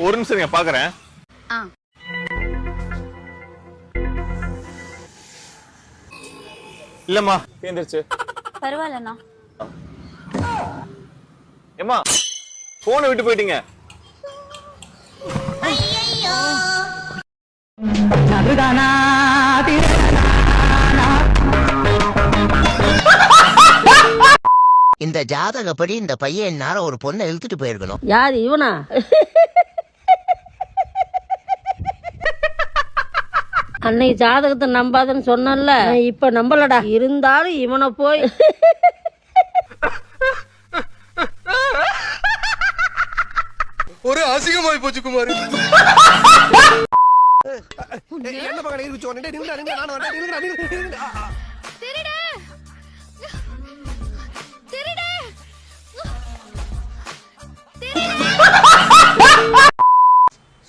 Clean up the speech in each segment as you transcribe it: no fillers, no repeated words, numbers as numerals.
ஒரு நிமிஷம் நீங்க பாக்குறேன். இல்லம்மா கேந்துருச்சு. பரவாயில்லண்ணா. ஏம்மா போனை விட்டு போயிட்டீங்க. இந்த ஜாதகப்படி இந்த பையன் நேரம் ஒரு பொண்ணை இழுத்துட்டு போயிருக்கணும். யாரு இவனா? அன்னைக்கு ஜாதகத்தை நம்பாதன்னு சொன்னல, இப்ப நம்பலடா. இருந்தாலும் இவனை போய் ஒரு அசிங்கமாய் போச்சு குமார். என்ன பக்கம் இருக்கு சொன்னே நின்னு நான் வரேன்.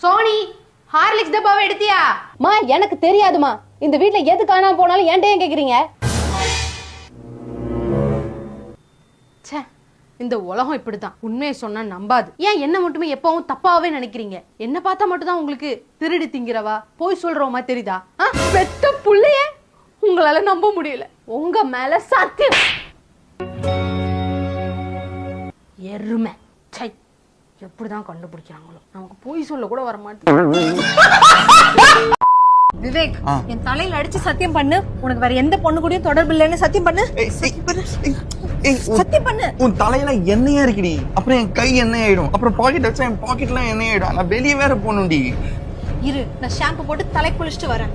சோனி ஹார்லிக்ஸ் டப்பாவை எடுத்தியா? மா எனக்கு தெரியாதுமா. இந்த வீட்ல எது காணாம போனாலும் என்கிட்ட ஏன் கேக்குறீங்க? ச்சே, இந்த உலகம் இப்படிதான். உண்மையை சொன்னா நம்பாது. ஏன் என்ன மட்டுமே எப்பவும் தப்பாவே நினைக்கிறீங்க? என்ன பார்த்தா மட்டும் தான் உங்களுக்கு திருடி திங்கிறவா போய் சொல்றோமா தெரியுதா? பெத்த புள்ளைய உங்களால நம்ப முடியல. உங்க மேல சத்தியம். எருமை. சை, எப்படிதான் கண்டுபிடிக்கிறாங்களோ. நமக்கு போய் சொல்ல கூட வர மாட்டேன். விவேக், என் தலையில அடிச்சு சத்தியம் பண்ணு. உனக்கு வேற எந்த பொண்ணு கூடயும் தொடர்பு இல்லைன்னு சத்தியம் பண்ணு. சத்தியம் பண்ணு. உன் தலையில எண்ணெயா இருக்குடி, அப்புறம் என் கை எண்ணெய் ஆயிடும், அப்புறம் பாக்கெட் வச்சா என் பாக்கெட்லாம் எண்ணெய் ஆயிடும். நான் வெளியே வேற போகணும்டி. இரு, நான் ஷாம்பு போட்டு தலை குளிச்சுட்டு வரேன்.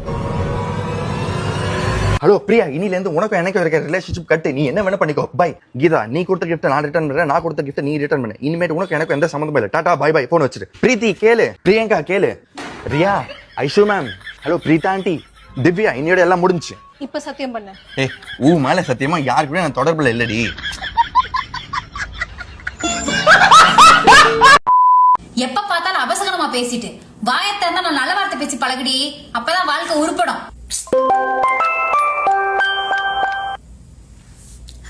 ஹலோ பிரியா, இனில இருந்து உனக்கும் எனக்கு இருக்க ரிலேஷன்ஷிப் கட்டு. நீ என்ன வேணா பண்ணிக்கோ. பை. கீதா, நீ கொடுத்த கிஃப்ட் நான் ரிட்டர்ன் பண்றேன், நான் கொடுத்த கிஃப்ட் நீ ரிட்டர்ன் பண்ணு. இனிமேட்டு உனக்கு எனக்கு எந்த சம்மந்தமும் இல்லை. Tata bye by. போன் வச்சிரு. பிரீத்தி கேளு, பிரியங்கா கேளு, Riya, Aishu ma'am, hello Preetha aunty, Divya, இன்னையோட எல்லாம் முடிஞ்சுச்சு. இப்ப சத்தியம் பண்ணு. ஊ மேல சத்தியமா யாரு கூட நான் தொடர்புல இல்லடி. எப்ப பார்த்தாலும் அபசகனமா பேசிட்டு வாயத்தை இருந்தா நான் நல்ல வார்த்தை பேசி பழகுடி. அப்பதான் வாழ்க்கை உருப்படும்.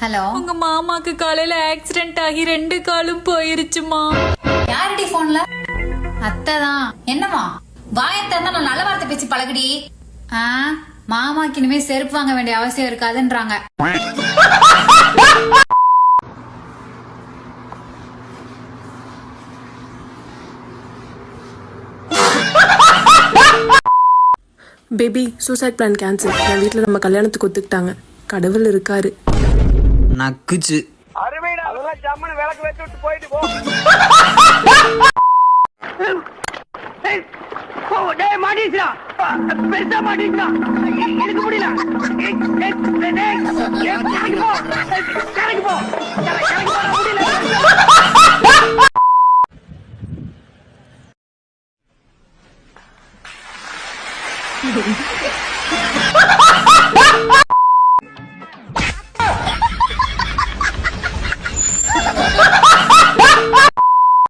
ஹலோ, உங்க மாமாக்கு காலையில ஆக்சிடென்ட் ஆகி 2 காலும் போயிருச்சுமா. யாருடி போன்ல? அத்தைதான். என்னமா வாயத்தை இருந்தா நான் நல்ல வார்த்தை பேசி பழகுடி. மாமாக்கு இனிமே செருப்பு வாங்க வேண்டிய அவசியம் இருக்காதுன்றாங்க. Baby, suicide plan cancel. என் வீட்டில் நம்ம கல்யாணத்துக்கு ஒத்துக்கிட்டாங்க. கடவுள் இருக்காரு. நக்குச்சு. அதெல்லாம் ஜம்மனு விளக்கு வச்சு விட்டு போயிட்டு போ. மாட்டிச்சுடா, பெருசா மாட்டிச்சுடா, எடுக்க முடியல. கரைக்கு போ. முடியல.